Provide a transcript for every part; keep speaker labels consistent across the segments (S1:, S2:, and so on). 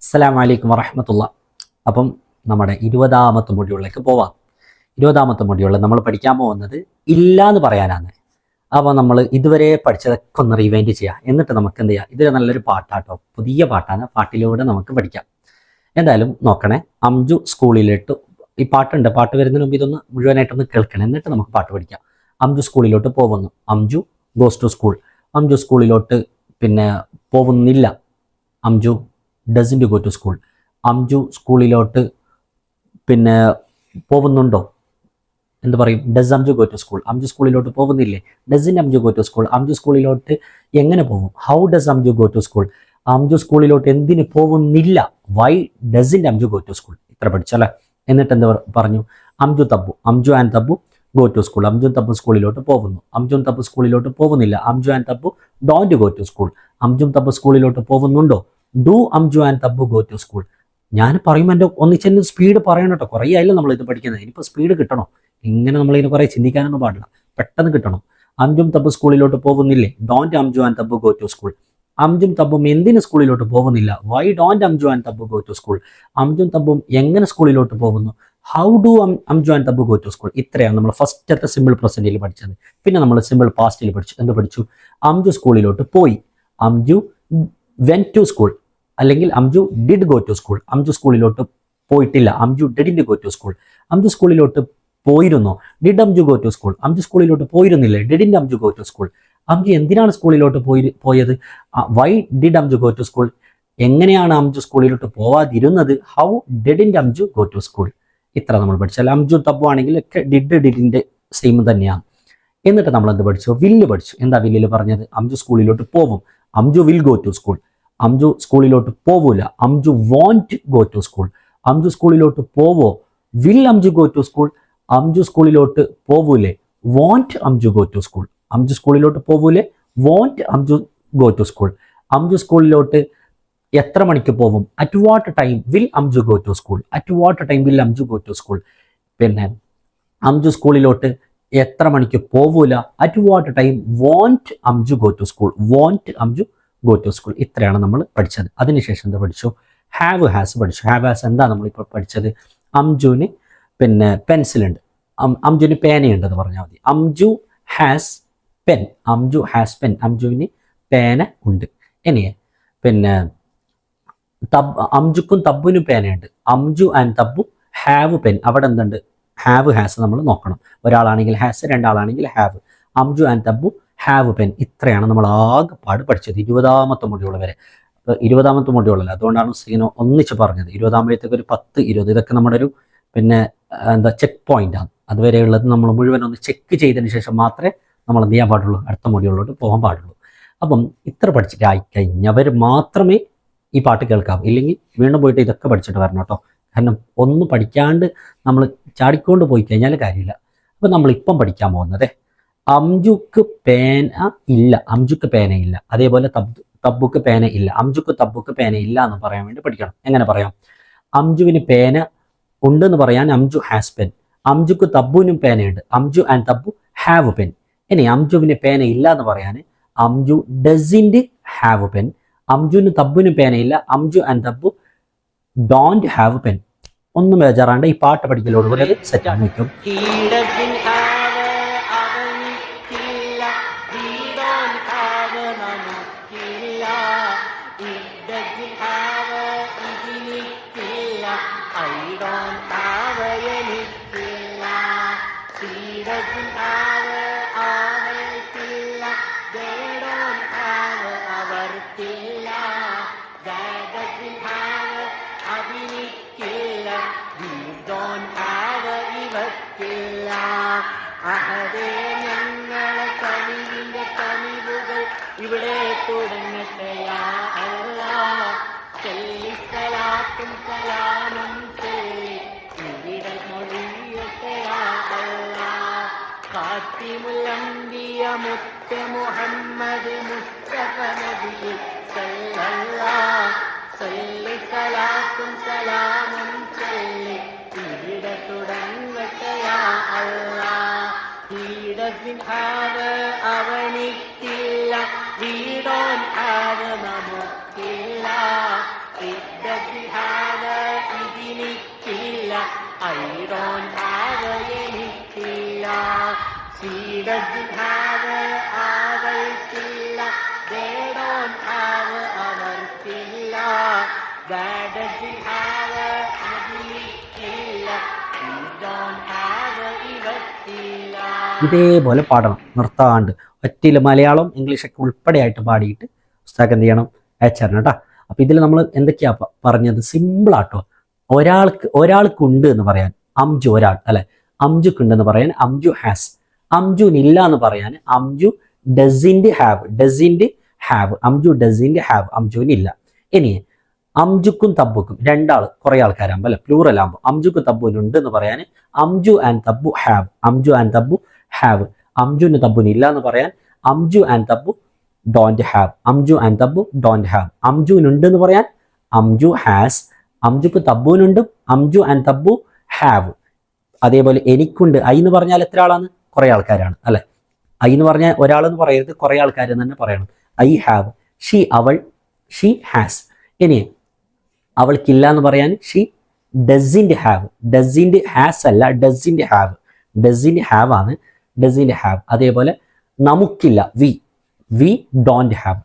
S1: അസ്സലാമു അലൈക്കും വറഹ്മത്തുള്ളാ. അപ്പം നമ്മുടെ 20ാമത്തെ മൊഡ്യൂളിലേക്ക് പോവാം. 20ാമത്തെ മൊഡ്യൂളിൽ നമ്മൾ പഠിക്കാൻ പോകുന്നത് ഇല്ല എന്ന് പറയാനാണ്. അപ്പോൾ നമ്മൾ ഇതുവരെ പഠിച്ചതൊക്കെ ഒന്ന് റിവൈൻഡ് ചെയ്യാം. എന്നിട്ട് നമുക്ക് എന്ത് ചെയ്യാം, ഇതൊരു നല്ലൊരു പാട്ടാട്ടോ, പുതിയ പാട്ടാണ്. പാട്ടിലൂടെ നമുക്ക് പഠിക്കാം. എന്തായാലും നോക്കണേ. അംജു സ്കൂളിലോട്ട്, ഈ പാട്ടുണ്ട്, പാട്ട് വരുന്നതിന് മുമ്പ് ഇതൊന്ന് മുഴുവനായിട്ടൊന്ന് കേൾക്കണം, എന്നിട്ട് നമുക്ക് പാട്ട് പഠിക്കാം. അംജു സ്കൂളിലോട്ട് പോകുന്നു. Amju goes to school. Amju സ്കൂളിലോട്ട് പിന്നെ പോകുന്നില്ല. Amju doesn't go to school. Amju സ്കൂളിലോട്ട് പിന്നെ പോകുന്നുണ്ടോ, എന്ത് പറയും? Does Amju go to school. Amju സ്കൂളിലോട്ട് പോകുന്നില്ലേ? Doesn't Amju go to school. Amju സ്കൂളിലോട്ട് എങ്ങനെ പോകും? How does Amju go to school. Amju സ്കൂളിലോട്ട് എന്തിന് പോകുന്നില്ല? Why doesn't Amju go to school. ഇത്ര പഠിച്ചല്ലേ. എന്നിട്ട് എന്ത് പറഞ്ഞു? Amju Tabbu, Amju and Tabbu go to school. Amju Tabbu സ്കൂളിലോട്ട് പോകുന്നു. അംജു തബ്ബു സ്കൂളിലോട്ട് പോകുന്നില്ല. Amju and Tabbu don't go to school. Amju Tabbu സ്കൂളിലോട്ട് പോകുന്നുണ്ടോ? Do Amju and Tabbu go to school. ഞാൻ പറയുമ്പോൾ എൻ്റെ ഒന്നിച്ചെന്ന് സ്പീഡ് പറയണം കേട്ടോ. കുറേ ആയാലും നമ്മൾ ഇത് പഠിക്കുന്നത്. ഇനിയിപ്പോൾ സ്പീഡ് കിട്ടണോ? ഇങ്ങനെ നമ്മളിതിന് കുറേ ചിന്തിക്കാനൊന്നും പാടില്ല, പെട്ടെന്ന് കിട്ടണം. അംജും തബ്ബു സ്കൂളിലോട്ട് പോകുന്നില്ലേ? Don't Amju and Tabbu go to school. അംജും തബ്ബും എന്തിന് സ്കൂളിലോട്ട് പോകുന്നില്ല? Why don't Amju and Tabbu go to school. അംജും തബ്ബും എങ്ങനെ സ്കൂളിലോട്ട് പോകുന്നു? How do Amju and Tabbu go to school. ഇത്രയാണ് നമ്മൾ ഫസ്റ്റത്തെ സിമ്പിൾ പ്രസന്റിൽ പഠിച്ചത്. പിന്നെ നമ്മൾ സിമ്പിൾ പാസ്റ്റിൽ പഠിച്ചു. എന്ത് പഠിച്ചു? അംജു സ്കൂളിലോട്ട് പോയി. അംജു വെൻ ടു സ്കൂൾ, അല്ലെങ്കിൽ Amju did go to school. Amju സ്കൂളിലോട്ട് പോയിട്ടില്ല. Amju didn't go to school. Amju സ്കൂളിലോട്ട് പോയിരുന്നോ? Did Amju go to school. Amju സ്കൂളിലോട്ട് പോയിരുന്നില്ലേ? Didn't Amju go to school. Amju എന്തിനാണ് സ്കൂളിലോട്ട് പോയത്? Why did Amju go to school. എങ്ങനെയാണ് അംജു സ്കൂളിലോട്ട് പോവാതിരുന്നത്? How didn't Amju go to school. ഇത്ര നമ്മൾ പഠിച്ചാൽ അംജു തബ്ബു ആണെങ്കിൽ ഒക്കെ ഡിഡിന്റെ സെയിം തന്നെയാണ്. എന്നിട്ട് നമ്മൾ എന്ത് പഠിച്ചു? വില്ല് പഠിച്ചു. എന്താ വില്ലിൽ പറഞ്ഞത്? അംജു സ്കൂളിലോട്ട് പോവും. Amju will go to school. Amju സ്കൂളിലോട്ട് പോവൂല. Amju won't go to school. Amju സ്കൂളിലോട്ട് പോവോ? Will Amju go to school. Amju സ്കൂളിലോട്ട് പോവൂലേ? Won't Amju go to school. Amju സ്കൂളിലോട്ട് പോവൂലേ? Won't Amju go to school. Amju സ്കൂളിലോട്ട് എത്ര മണിക്ക് പോവും? At what time will Amju go to school. At what time will Amju go to school. പിന്നെ അംജു സ്കൂളിലോട്ട് എത്ര മണിക്ക് പോവൂല? At what time want Amju go to school. Want Amju go to school. ഇത്രയാണ് നമ്മൾ പഠിച്ചത്. അതിനുശേഷം എന്താ പഠിച്ചു? ഹാവ് ഹാസ് പഠിച്ചു. ഹാവ് ഹാസ് എന്താ നമ്മളിപ്പോൾ പഠിച്ചത്? അംജുവിന് പിന്നെ പെൻസിലുണ്ട്, അംജുവിന് പേനയുണ്ടെന്ന് പറഞ്ഞാൽ മതി. Amju has pen. Amju has pen. അംജുവിന് പേന ഉണ്ട്. ഇനി പിന്നെ അംജുക്കും തബ്ബുവിനും പേനയുണ്ട്. Amju and Tabbu have pen. അവിടെ എന്തുണ്ട്? ഹാവ് ഹാസ് നമ്മൾ നോക്കണം. ഒരാളാണെങ്കിൽ ഹാസ്, രണ്ടാളാണെങ്കിൽ have. Amju and Tabbu have pen. ഇത്രയാണ് നമ്മൾ ആകെപ്പാട് പഠിച്ചത് 20ാമത്തെ മൊഡ്യൂൾ വരെ. 20ാമത്തെ മൊഡ്യൂളല്ല, അതുകൊണ്ടാണ് സീനോ ഒന്നിച്ച് പറഞ്ഞത്. 20ാമത്തേക്ക് ഒരു 10, 20 ഇതൊക്കെ നമ്മുടെ ഒരു പിന്നെ എന്താ ചെക്ക് പോയിന്റാണ്. അതുവരെയുള്ളത് നമ്മൾ മുഴുവൻ ഒന്ന് ചെക്ക് ചെയ്തതിന് ശേഷം മാത്രമേ നമ്മൾ എന്ത് ചെയ്യാൻ പാടുള്ളൂ? അടുത്ത മൊഡ്യൂളിലോട്ട് പോകാൻ പാടുള്ളൂ. അപ്പം ഇത്ര പഠിച്ചിട്ട് ആയിക്കഴിഞ്ഞവർ മാത്രമേ ഈ പാട്ട് കേൾക്കാവൂ. ഇല്ലെങ്കിൽ വീണ്ടും പോയിട്ട് ഇതൊക്കെ പഠിച്ചിട്ട് വരണം കേട്ടോ. കാരണം ഒന്നും പഠിക്കാണ്ട് നമ്മൾ ചാടിക്കൊണ്ട് പോയി കഴിഞ്ഞാൽ കാര്യമില്ല. അപ്പം നമ്മളിപ്പം പഠിക്കാൻ പോകുന്നത് അംജുക്ക് പേന ഇല്ല. അംജുക്ക് പേന ഇല്ല. അതേപോലെ തബ്ബുക്ക് പേന ഇല്ല. അംജുക്ക് തബ്ബുക്ക് പേന ഇല്ല എന്ന് പറയാൻ വേണ്ടി പഠിക്കണം. എങ്ങനെ പറയാം? അംജുവിന് പേന ഉണ്ടെന്ന് പറയാൻ അംജു ഹാസ് പെൻ. അംജുക്ക് തബ്ബുവിനും പേനയുണ്ട്. Amju and Tabbu have pen. ഇനി അംജുവിന് പേന ഇല്ല എന്ന് പറയാൻ അംജു ഡസിന്റ് ഹാവ് പെൻ. അംജുവിന് തബ്ബുവിനും പേനയില്ല. Amju and Tabbu don't have pen. ഒന്നും ബേജാറാണ്ട് ഈ പാട്ട് പഠിക്കലോടുകൂടി അത് സെറ്റാണ് വയ്ക്കും.
S2: ഇവിടെ തുടങ്ങട്ടെയാ അല്ലാഹ്. സല്ലല്ലാഹും സലാമും ചൊല്ലി ഇവിടെ മൊഴിയട്ടെയാ അല്ലാഹ്. ഖാതിമുൽ അംബിയ മുത്ത് മുഹമ്മദ് മുസ്തഫ നബി സല്ലല്ലാഹ്. സല്ലല്ലാഹും സലാമും ചൊല്ലി ഇവിടെ തുടങ്ങട്ടെയാ അല്ലാഹ്. He doesn't have അവനിക്കില്ല. We don't have നമുക്കില്ല. doesn't have ഇതിനിക്കില്ല. I don't have എനിക്കില്ല. She doesn't have അവൾക്കില്ല. They don't have അവർക്കില്ല. That doesn't have അതിനിക്കില്ല. He don't have ഇവക്കില്ല.
S1: ഇതേപോലെ പാടണം നിർത്താണ്ട്. ഒറ്റയിൽ മലയാളം ഇംഗ്ലീഷൊക്കെ ഉൾപ്പെടെയായിട്ട് പാടിയിട്ട് പുസ്തകം എന്ത് ചെയ്യണം, അയച്ചരണം കേട്ടോ. അപ്പം ഇതിൽ നമ്മൾ എന്തൊക്കെയാ പറഞ്ഞത്? സിമ്പിളാട്ടോ. ഒരാൾക്കുണ്ട് എന്ന് പറയാൻ അംജു, ഒരാൾ അല്ലെ, അംജുക്കുണ്ടെന്ന് പറയാൻ അംജു ഹാസ്. അംജുനില്ല എന്ന് പറയാൻ Amju doesn't have. Amju doesn't have, അംജുവിനില്ല. ഇനി അംജുക്കും തബ്ബുക്കും, രണ്ടാൾ കുറേ ആൾക്കാരാകുമ്പോൾ അല്ലെ, പ്ലൂറൽ ആകുമ്പോൾ അംജുക്കും തബ്ബുനുണ്ട് എന്ന് പറയാൻ Amju and Tabbu have. Have. അംജുന് തബ്ബുനില്ല എന്ന് പറയാൻ Amju and Tabbu don't have. അംജുനുണ്ട് എന്ന് പറയാൻ അംജു ഹാസ്. അംജുക്ക് തബ്ബുനുണ്ട്, അംജു ആൻഡ് തബ്ബു ഹാവ്. അതേപോലെ എനിക്കുണ്ട്. ഐ എന്ന് പറഞ്ഞാൽ എത്ര ആളാണ്? കുറേ ആൾക്കാരാണ് അല്ലെ. ഐ എന്ന് പറഞ്ഞാൽ ഒരാളെന്ന് പറയരുത്, കുറേ ആൾക്കാർ തന്നെ പറയണം. I have. ഷീ അവൾ, ഷീ ഹാസ്. ഇനി അവൾക്കില്ല എന്ന് പറയാൻ ഷീ ഡസിൻറ്റ് ഹാവ്. ഹാസ് അല്ല, ഡസിൻറ്റ് ഹാവ് ആണ്. അതേപോലെ നമുക്കില്ല, വി ഡോണ്ട് ഹാവ്.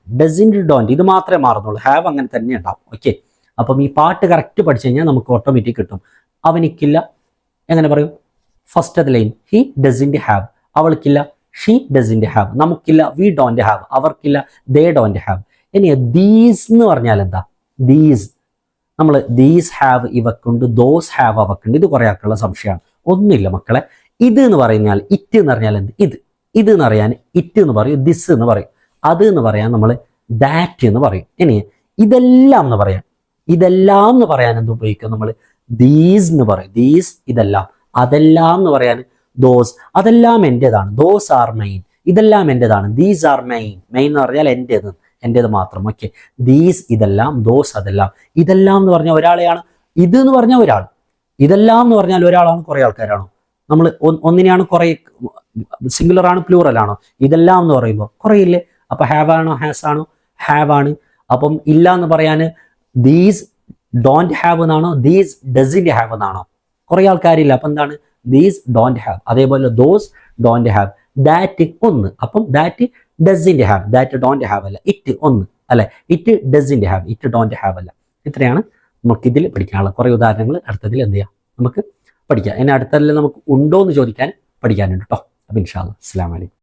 S1: ഡോണ്ട് ഇത് മാത്രമേ മാറുന്നുള്ളൂ, ഹാവ് അങ്ങനെ തന്നെ ഉണ്ടാവും. ഓക്കെ, അപ്പം ഈ പാട്ട് കറക്റ്റ് പഠിച്ചു കഴിഞ്ഞാൽ നമുക്ക് ഓട്ടോമാറ്റിക് കിട്ടും. അവനിക്കില്ല എങ്ങനെ പറയും? ഫസ്റ്റത്തെ ലൈൻ ഹി ഡസിൻറ്റ് ഹാവ്. അവൾക്കില്ല ഷീ ഡസിൻറ്റ് ഹാവ്. നമുക്കില്ല വി ഡോണ്ട് ഹാവ്. അവർക്കില്ല ദേ ഡോണ്ട് ഹാവ്. ഇനി ദീസ് എന്ന് പറഞ്ഞാൽ എന്താ? നമ്മൾ ദീസ് ഹാവ് ഇവക്കുണ്ട്, ദോസ് ഹാവ് അവക്കുണ്ട്. ഇത് കുറേ ആൾക്കുള്ള സംശയമാണ്. ഒന്നുമില്ല മക്കളെ. ഇത് എന്ന് പറഞ്ഞാൽ ഇറ്റ് എന്ന് പറഞ്ഞാൽ എന്ത്? ഇത് എന്ന് പറയാൻ ഇറ്റ് എന്ന് പറയും, ദിസ് എന്ന് പറയും. അത് എന്ന് പറയാൻ നമ്മൾ ദാറ്റ് എന്ന് പറയും. ഇനി ഇതെല്ലാം എന്ന് പറയാൻ എന്ത് ഉപയോഗിക്കും? നമ്മൾ ദീസ് എന്ന് പറയും. ഇതെല്ലാം. അതെല്ലാം എന്ന് പറയാൻ ദോസ്. അതെല്ലാം എൻ്റെതാണ്. Those are mine. ഇതെല്ലാം എൻ്റെതാണ്. ദീസ് ആർ മൈൻ എന്ന് പറഞ്ഞാൽ എൻ്റേത് മാത്രം. ഓക്കെ, ദീസ് ഇതെല്ലാം, ദോസ് അതെല്ലാം. ഇതെല്ലാം എന്ന് പറഞ്ഞാൽ ഒരാളെയാണ്. ഇത് എന്ന് പറഞ്ഞാൽ ഒരാൾ. ഇതെല്ലാം എന്ന് പറഞ്ഞാൽ ഒരാളാണ്, കുറേ ആൾക്കാരാണോ? നമ്മൾ ഒന്നിനെയാണ് കുറേ, സിംഗുലർ ആണ് പ്ലൂറൽ ആണോ? ഇതെല്ലാം എന്ന് പറയുമ്പോൾ കുറേ ഇല്ലേ? അപ്പൊ ഹാവ് ആണോ ഹാസ് ആണോ? ഹാവ് ആണ്. അപ്പം ഇല്ല എന്ന് പറയാൻ ദീസ് ഡോണ്ട് ഹാവ് എന്നാണോ? ദീസ് ഡസിൻറ്റ് ഹാവ് എന്നാണോ? കുറേ ആൾക്കാരില്ല, അപ്പം എന്താണ്? These don't have. അതേപോലെ ദോസ് ഡോണ്ട് ഹാവ്. ദാറ്റ് ഒന്ന്, അപ്പം that doesn't have. That don't have അല്ല, ഇറ്റ് ഒന്ന് അല്ലെ. It doesn't have, it don't have അല്ല. ഇത്രയാണ് നമുക്കിതിൽ പഠിക്കാനുള്ള കുറേ ഉദാഹരണങ്ങൾ. അടുത്തതിൽ എന്ത് ചെയ്യാം, നമുക്ക് പഠിക്കാം. ഇനി അടുത്തതിൽ നമുക്ക് ഉണ്ടോ എന്ന് ചോദിക്കാൻ പഠിക്കാനുണ്ട് കേട്ടോ. അപ്പം ഇൻഷാ അല്ലാഹ്. അസ്സലാമു അലൈക്കും.